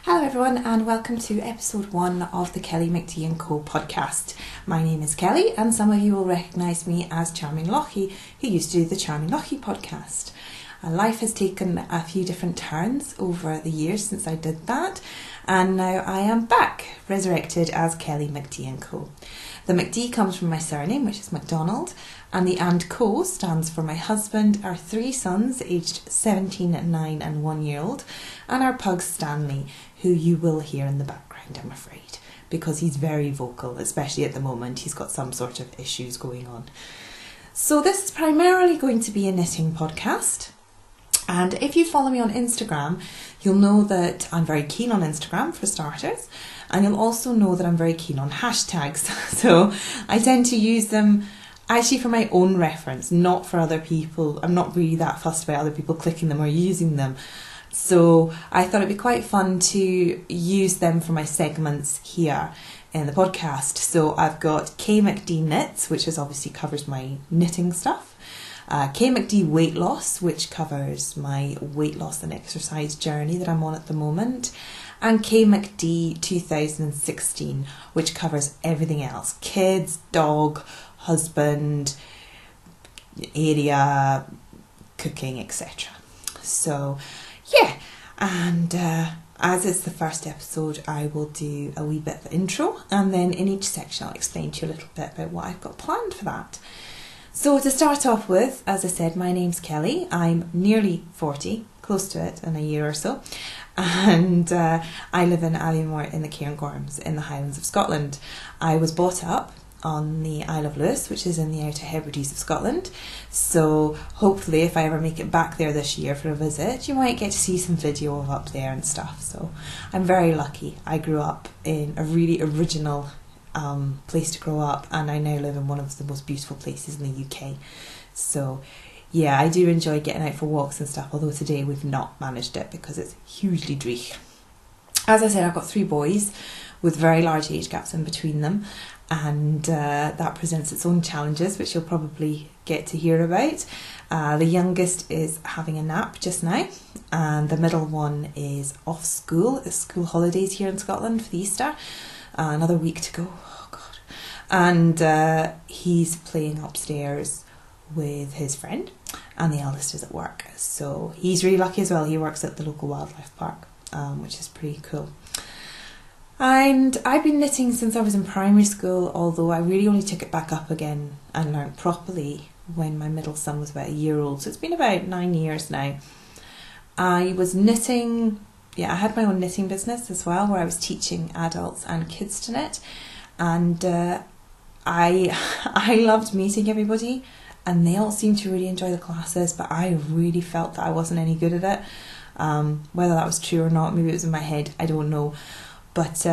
Hello everyone and welcome to episode 1 of the KellyMacD & Co podcast. My name is Kelly and some of you will recognise me as Charming Lochy, who used to do the Charming Lochy podcast. Life has taken a few different turns over the years since I did that, and now I am back, resurrected as KellyMacD & Co. The MacD comes from my surname, which is MacDonald, and the & Co stands for my husband, our 3 sons aged 17, 9 and 1 year old, and our pug Stanley, who you will hear in the background, I'm afraid, because he's very vocal, especially at the moment. He's got some sort of issues going on. So this is primarily going to be a knitting podcast. And if you follow me on Instagram, you'll know that I'm very keen on Instagram for starters. And you'll also know that I'm very keen on hashtags. So I tend to use them actually for my own reference, not for other people. I'm not really that fussed about other people clicking them or using them. So I thought it'd be quite fun to use them for my segments here in the podcast. So I've got KMacD Knits, which is obviously covers my knitting stuff. KMacD Weight Loss, which covers my weight loss and exercise journey that I'm on at the moment. And KMacD 2016, which covers everything else. Kids, dog, husband, area, cooking, etc. So yeah, and as it's the first episode, I will do a wee bit of intro, and then in each section I'll explain to you a little bit about what I've got planned for that. So to start off with, as I said, my name's Kelly. I'm nearly 40, close to it in a year or so, and I live in Aviemore in the Cairngorms in the Highlands of Scotland. I was brought up on the Isle of Lewis, which is in the Outer Hebrides of Scotland. So hopefully if I ever make it back there this year for a visit, you might get to see some video of up there and stuff. So I'm very lucky. I grew up in a really original place to grow up, and I now live in one of the most beautiful places in the UK. So yeah, I do enjoy getting out for walks and stuff, although today we've not managed it because it's hugely dreich. As I said, I've got 3 boys with very large age gaps in between them, and that presents its own challenges, which you'll probably get to hear about. The youngest is having a nap just now, and the middle one is off school. It's school holidays here in Scotland for the Easter. Another week to go, oh God. And he's playing upstairs with his friend, and the eldest is at work. So he's really lucky as well. He works at the local wildlife park, which is pretty cool. And I've been knitting since I was in primary school, although I really only took it back up again and learnt properly when my middle son was about a year old. So it's been about 9 years now. I was knitting, I had my own knitting business as well, where I was teaching adults and kids to knit. And I loved meeting everybody, and they all seemed to really enjoy the classes, but I really felt that I wasn't any good at it. Whether that was true or not, maybe it was in my head, I don't know. But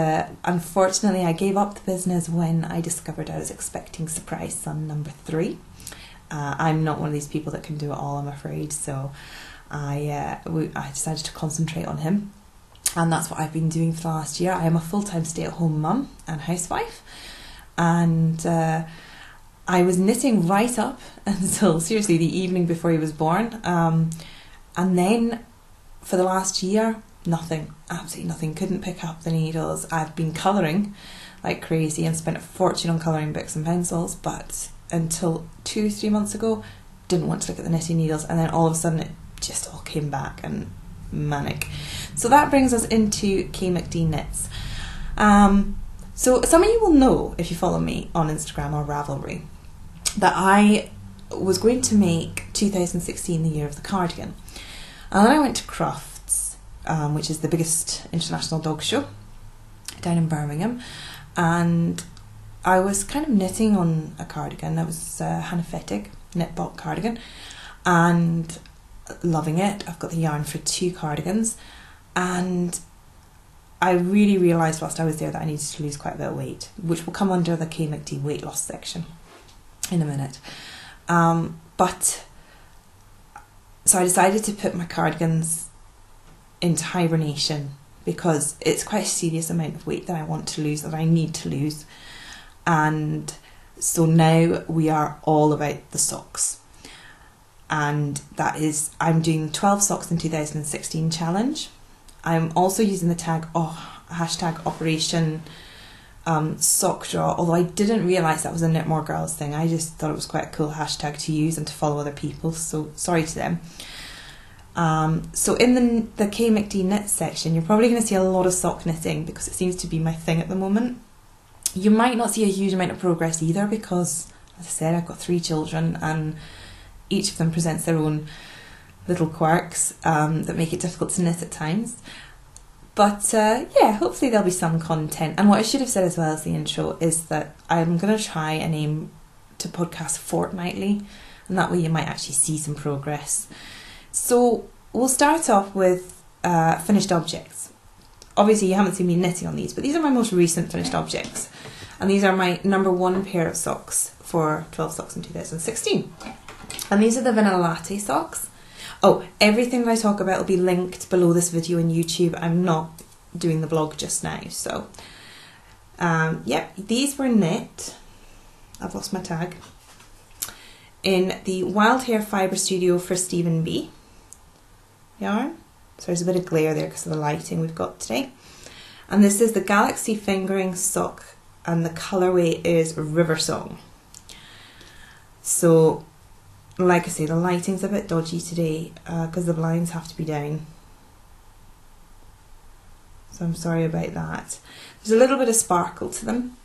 unfortunately, I gave up the business when I discovered I was expecting surprise son number 3. I'm not one of these people that can do it all, I'm afraid. So I decided to concentrate on him. And that's what I've been doing for the last year. I am a full-time stay-at-home mum and housewife. And I was knitting right up until, seriously, the evening before he was born. And then for the last year, nothing, absolutely nothing. Couldn't pick up the needles. I've been colouring like crazy and spent a fortune on colouring books and pencils, but until 2-3 months ago, didn't want to look at the knitting needles, and then all of a sudden it just all came back and manic. So that brings us into KMacD Knits. So some of you will know, if you follow me on Instagram or Ravelry, that I was going to make 2016 the year of the cardigan. And then I went to Crufts, which is the biggest international dog show down in Birmingham, and I was kind of knitting on a cardigan that was Hannah Fettig knit bulk cardigan, and loving it. I've got the yarn for 2 cardigans, and I really realised whilst I was there that I needed to lose quite a bit of weight, which will come under the KMacD weight loss section in a minute. So I decided to put my cardigans into hibernation, because it's quite a serious amount of weight that I want to lose, that I need to lose. And so now we are all about the socks. And that is, I'm doing 12 socks in 2016 challenge. I'm also using the tag hashtag Operation Sock Draw, although I didn't realise that was a Knit More Girls thing. I just thought it was quite a cool hashtag to use and to follow other people, so sorry to them. So in the KellyMacD knit section, you're probably going to see a lot of sock knitting because it seems to be my thing at the moment. You might not see a huge amount of progress either because, as I said, I've got 3 children and each of them presents their own little quirks that make it difficult to knit at times. But yeah, hopefully there'll be some content. And what I should have said as well as the intro is that I'm going to try and aim to podcast fortnightly, and that way you might actually see some progress. So we'll start off with finished objects. Obviously you haven't seen me knitting on these, but these are my most recent finished objects. And these are my number 1 pair of socks for 12 Socks in 2016. And these are the Vanilla Latte socks. Oh, everything that I talk about will be linked below this video on YouTube. I'm not doing the blog just now. So, yep, these were knit. I've lost my tag. In the Wild Hair Fibre Studio for Stephen B. yarn. So there's a bit of glare there because of the lighting we've got today. And this is the Galaxy Fingering Sock, and the colourway is River Song. So, like I say, the lighting's a bit dodgy today because the blinds have to be down. So I'm sorry about that. There's a little bit of sparkle to them.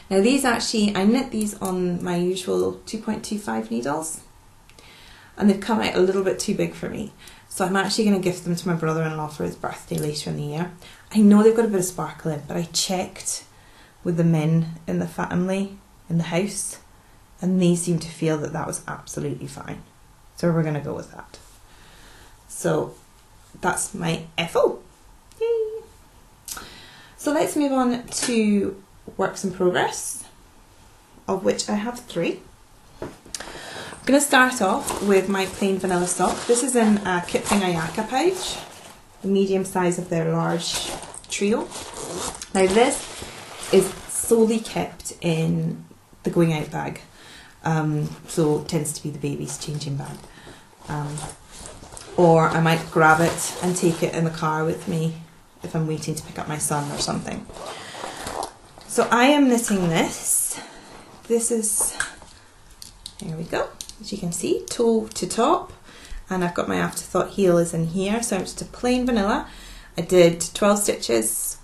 Now these actually, I knit these on my usual 2.25 needles. And they've come out a little bit too big for me. So I'm actually going to gift them to my brother-in-law for his birthday later in the year. I know they've got a bit of sparkle in, but I checked with the men in the family, in the house, and they seem to feel that that was absolutely fine. So we're going to go with that. So that's my FO. Yay! So let's move on to works in progress, of which I have 3. I'm going to start off with my plain vanilla sock. This is in a Kipling Ayaka pouch, the medium size of their large trio. Now this is solely kept in the going out bag, so it tends to be the baby's changing bag. Or I might grab it and take it in the car with me if I'm waiting to pick up my son or something. So I am knitting this. This is, there we go. As you can see, toe to top, and I've got my afterthought heel is in here, so I'm just a plain vanilla. I did 12 stitches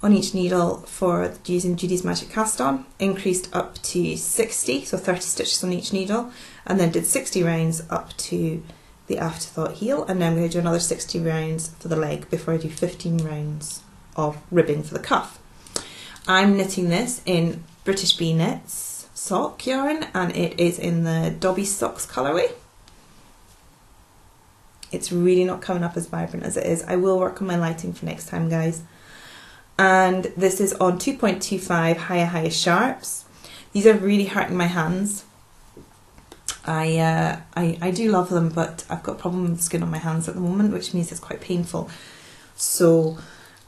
on each needle for using Judy's Magic Cast On, increased up to 60, so 30 stitches on each needle, and then did 60 rounds up to the afterthought heel, and now I'm going to do another 60 rounds for the leg before I do 15 rounds of ribbing for the cuff. I'm knitting this in British Bee Knits sock yarn, and it is in the Dobby Socks colourway. It's really not coming up as vibrant as it is. I will work on my lighting for next time, guys. And this is on 2.25 Higher Sharps. These are really hurting my hands. I do love them, but I've got a problem with the skin on my hands at the moment, which means it's quite painful. So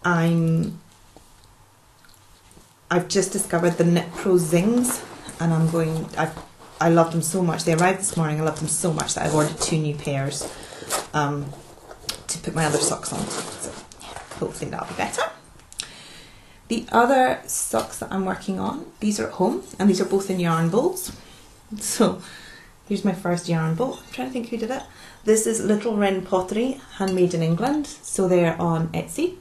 I've just discovered the Knit Pro Zings, and I love them so much. They arrived this morning. I love them so much that I've ordered 2 new pairs to put my other socks on. So yeah, hopefully that'll be better. The other socks that I'm working on, these are at home, and these are both in yarn bowls. So here's my first yarn bowl. I'm trying to think who did it. This is Little Wren Pottery, handmade in England. So they're on Etsy.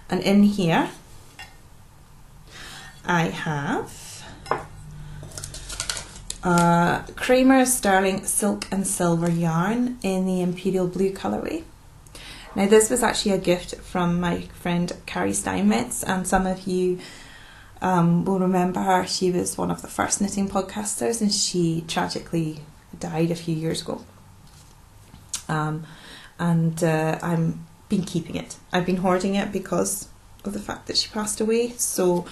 And in here I have Kramer's Sterling Silk and Silver yarn in the Imperial Blue colourway. Now this was actually a gift from my friend Carrie Steinmetz, and some of you will remember her. She was one of the first knitting podcasters, and she tragically died a few years ago. I've been keeping it. I've been hoarding it because of the fact that she passed away, so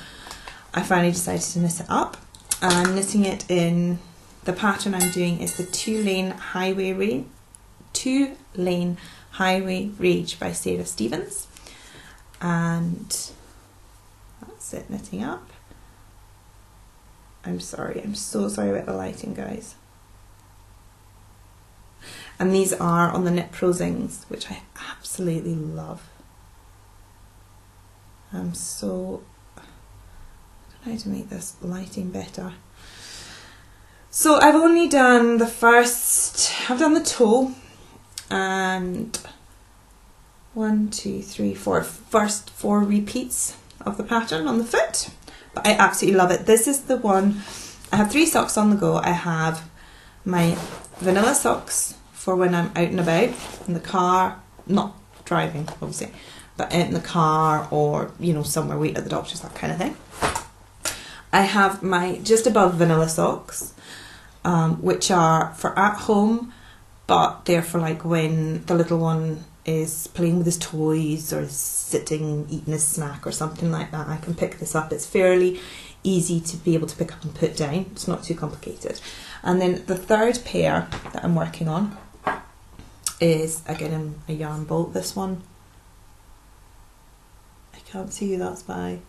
I finally decided to knit it up. I'm knitting it in, the pattern I'm doing is the Two Lane Highway Rage by Sarah Stevens, and that's it, knitting up. I'm sorry, I'm so sorry about the lighting, guys. And these are on the Knit Prosings, which I absolutely love. I don't know how to make this lighting better. So I've only done the toe and first 4 repeats of the pattern on the foot. But I absolutely love it. This is the one, I have 3 socks on the go. I have my vanilla socks for when I'm out and about in the car, not driving obviously, but out in the car or, you know, somewhere waiting at the doctor's, that kind of thing. I have my just above vanilla socks, which are for at home, but they're for like when the little one is playing with his toys or sitting eating his snack or something like that. I can pick this up. It's fairly easy to be able to pick up and put down. It's not too complicated. And then the third pair that I'm working on is again a yarn bolt. This one, I can't see who that's by.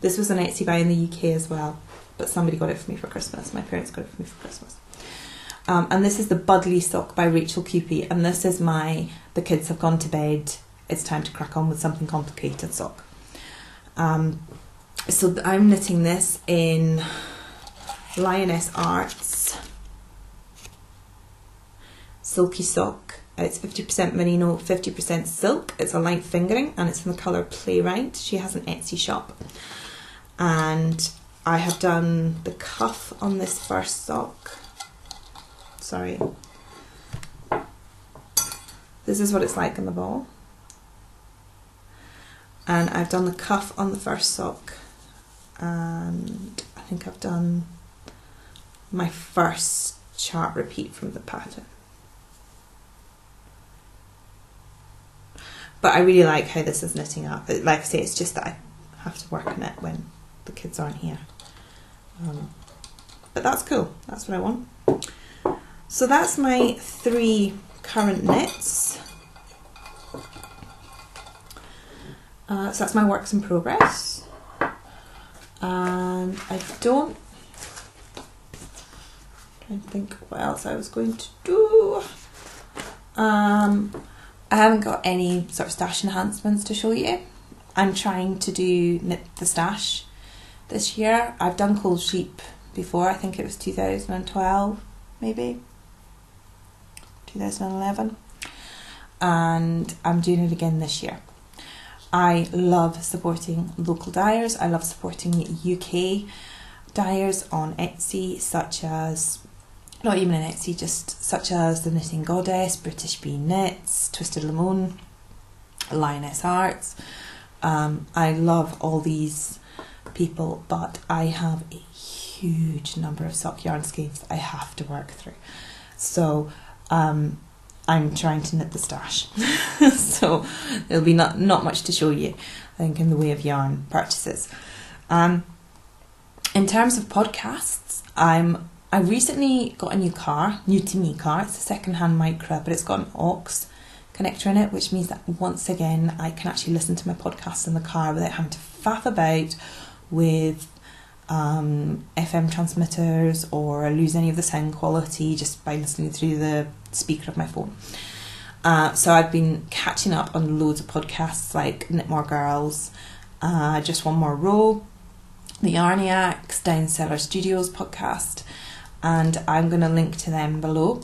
This was an Etsy buy in the UK as well, but somebody got it for me for Christmas. My parents got it for me for Christmas. And this is the Budley sock by Rachel Cupey, and this is the kids have gone to bed, it's time to crack on with something complicated sock. So I'm knitting this in Lioness Arts Silky Sock. It's 50% merino, 50% silk. It's a light fingering and it's in the colour Playwright. She has an Etsy shop. And I have done the cuff on this first sock. Sorry. This is what it's like in the ball. And I've done the cuff on the first sock. And I think I've done my first chart repeat from the pattern. But I really like how this is knitting up. Like I say, it's just that I have to work on it when the kids aren't here. But that's cool. That's what I want. So that's my 3 current knits. So that's my works in progress. And I don't... I'm trying to think what else I was going to do. I haven't got any sort of stash enhancements to show you. I'm trying to do Knit the Stash this year. I've done Cold Sheep before. I think it was 2012, maybe 2011, and I'm doing it again this year. I love supporting local dyers. I love supporting UK dyers on Etsy, such as, not even on Etsy, just such as the Knitting Goddess, British Bee Knits, Twisted Limon, Lioness Arts. I love all these people, but I have a huge number of sock yarn skeins I have to work through. So I'm trying to knit the stash. So there'll be not much to show you, I think, in the way of yarn purchases. In terms of podcasts, I recently got a new to me car. It's a second-hand Micra, but it's got an aux connector in it, which means that once again I can actually listen to my podcast in the car without having to faff about with FM transmitters or lose any of the sound quality just by listening through the speaker of my phone. So I've been catching up on loads of podcasts like Knit More Girls, Just One More Row, the Yarniacs, Down Cellar Studios podcast, and I'm going to link to them below.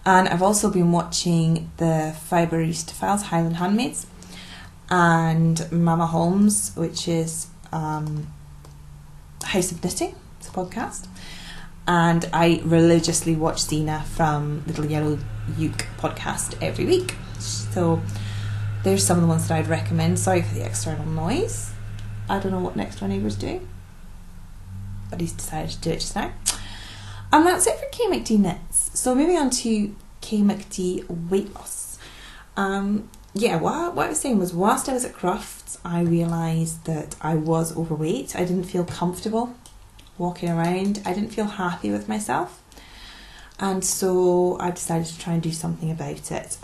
And I've also been watching the Fiberista Files, Highland Handmaids, and Mama Holmes, which is House of Knitting, it's a podcast. And I religiously watch Zena from Little Yellow Uke podcast every week. So there's some of the ones that I'd recommend. Sorry for the external noise. I don't know what next door neighbour's doing, but he's decided to do it just now. And that's it for KellyMacD Knits. So moving on to KellyMacD Weight Loss. What I was saying was, whilst I was at Crufts, I realised that I was overweight. I didn't feel comfortable walking around. I didn't feel happy with myself. And so I decided to try and do something about it.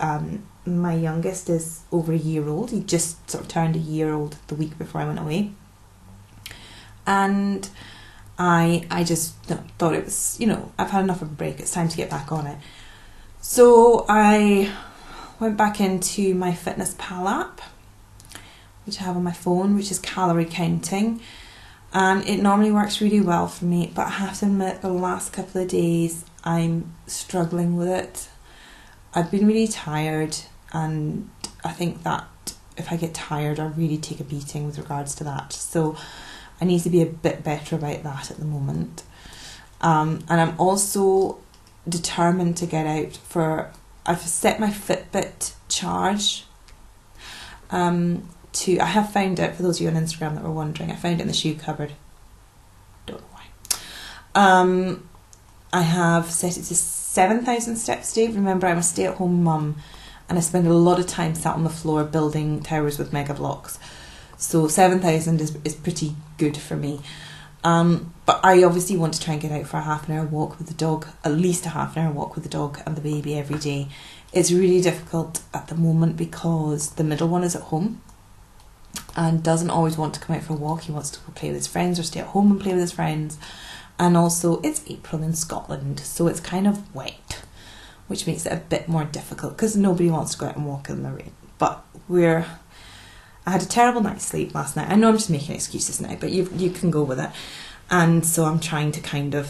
My youngest is over a year old. He just sort of turned a year old the week before I went away. And I just thought it was, I've had enough of a break. It's time to get back on it. So I went back into my Fitness Pal app, which I have on my phone, which is calorie counting, and it normally works really well for me, but I have to admit the last couple of days I'm struggling with it. I've been really tired, and I think that if I get tired I really take a beating with regards to that, so I need to be a bit better about that at the moment. And I'm also determined to get out for, I've set my Fitbit charge I have found it, for those of you on Instagram that were wondering, I found it in the shoe cupboard. Don't know why. I have set it to 7,000 steps a day. Remember, I'm a stay-at-home mum and I spend a lot of time sat on the floor building towers with mega blocks. So 7,000 is pretty good for me. But I obviously want to try and get out for a half an hour walk with the dog, at least a half an hour walk with the dog and the baby every day. It's really difficult at the moment because the middle one is at home and doesn't always want to come out for a walk. He wants to go play with his friends or stay at home and play with his friends. And also it's April in Scotland, so it's kind of wet, which makes it a bit more difficult because nobody wants to go out and walk in the rain. But I had a terrible night's sleep last night. I know I'm just making excuses now, but you can go with it. And so I'm trying to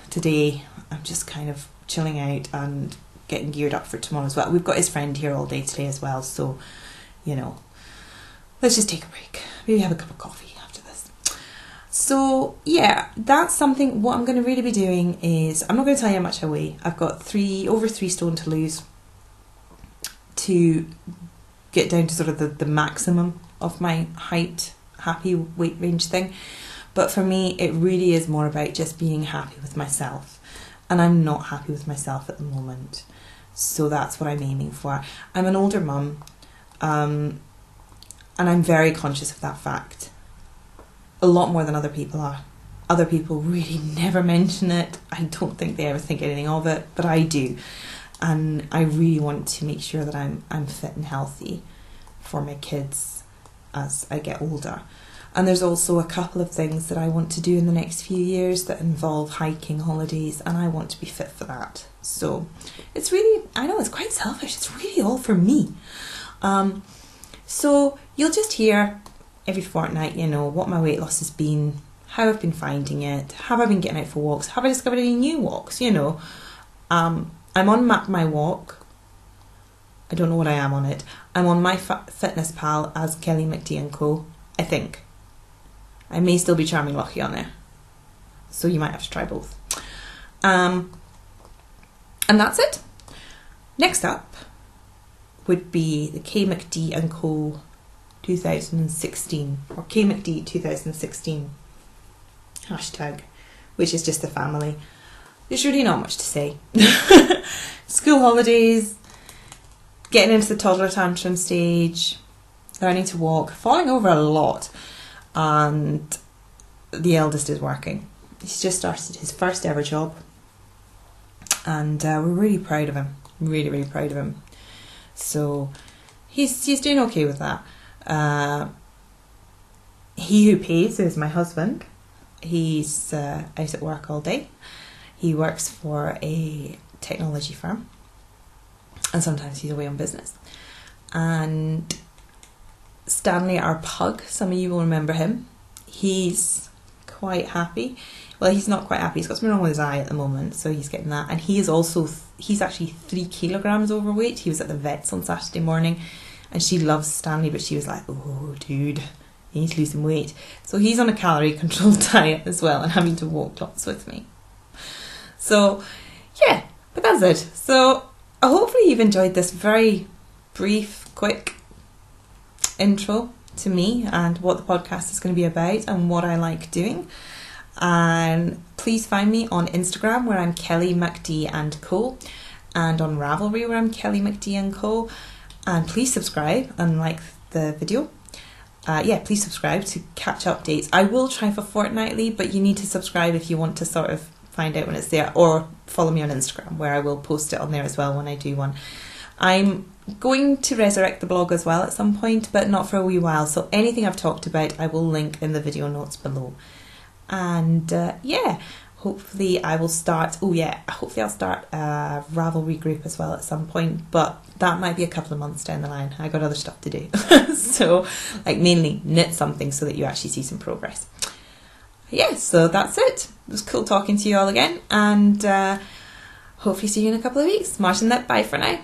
today I'm just kind of chilling out and getting geared up for tomorrow as well. We've got his friend here all day today as well, so let's just take a break. Maybe have a cup of coffee after this. So yeah, that's something. What I'm going to really be doing is, I'm not going to tell you how much I weigh. I've got over 3 stone to lose to get down to sort of the maximum of my height, happy weight range thing. But for me, it really is more about just being happy with myself. And I'm not happy with myself at the moment. So that's what I'm aiming for. I'm an older mum, and I'm very conscious of that fact. A lot more than other people are. Other people really never mention it. I don't think they ever think anything of it, but I do. And I really want to make sure that I'm fit and healthy for my kids as I get older. And there's also a couple of things that I want to do in the next few years that involve hiking, holidays, and I want to be fit for that. So it's really, I know it's quite selfish, it's really all for me. So you'll just hear every fortnight, what my weight loss has been, how I've been finding it, have I been getting out for walks, have I discovered any new walks, I'm on Map My Walk. I don't know what I am on it. I'm on my Fitness Pal as KellyMacD and Co, I think. I may still be Charming Lucky on there, so you might have to try both. And that's it. Next up would be the KMacD and Co 2016, or KMacD 2016 hashtag, which is just the family. There's really not much to say. School holidays, getting into the toddler tantrum stage, learning to walk, falling over a lot, and the eldest is working. He's just started his first ever job, and we're really proud of him. Really, really proud of him. So he's doing okay with that. He who pays is my husband. He's out at work all day. He works for a technology firm, and sometimes he's away on business. And Stanley, our pug, some of you will remember him. He's quite happy. Well, he's not quite happy. He's got something wrong with his eye at the moment, so he's getting that. And he's actually 3 kilograms overweight. He was at the vet's on Saturday morning, and she loves Stanley, but she was like, "Oh, dude, you need to lose some weight." So he's on a calorie controlled diet as well, and having to walk lots with me. So yeah, but that's it. So hopefully you've enjoyed this very brief, quick intro to me and what the podcast is going to be about and what I like doing. And please find me on Instagram, where I'm KellyMacD and Co, and on Ravelry, where I'm KellyMacD and Co. And please subscribe and like the video. Please subscribe to catch updates. I will try for fortnightly, but you need to subscribe if you want to sort of find out when it's there, or follow me on Instagram, where I will post it on there as well when I do one. I'm going to resurrect the blog as well at some point, but not for a wee while. So anything I've talked about, I will link in the video notes below. And hopefully I will start, hopefully I'll start a Ravelry group as well at some point, but that might be a couple of months down the line. I got other stuff to do. So like mainly knit something so that you actually see some progress. Yeah, so that's it. It was cool talking to you all again, and hopefully see you in a couple of weeks. Martin, bye for now.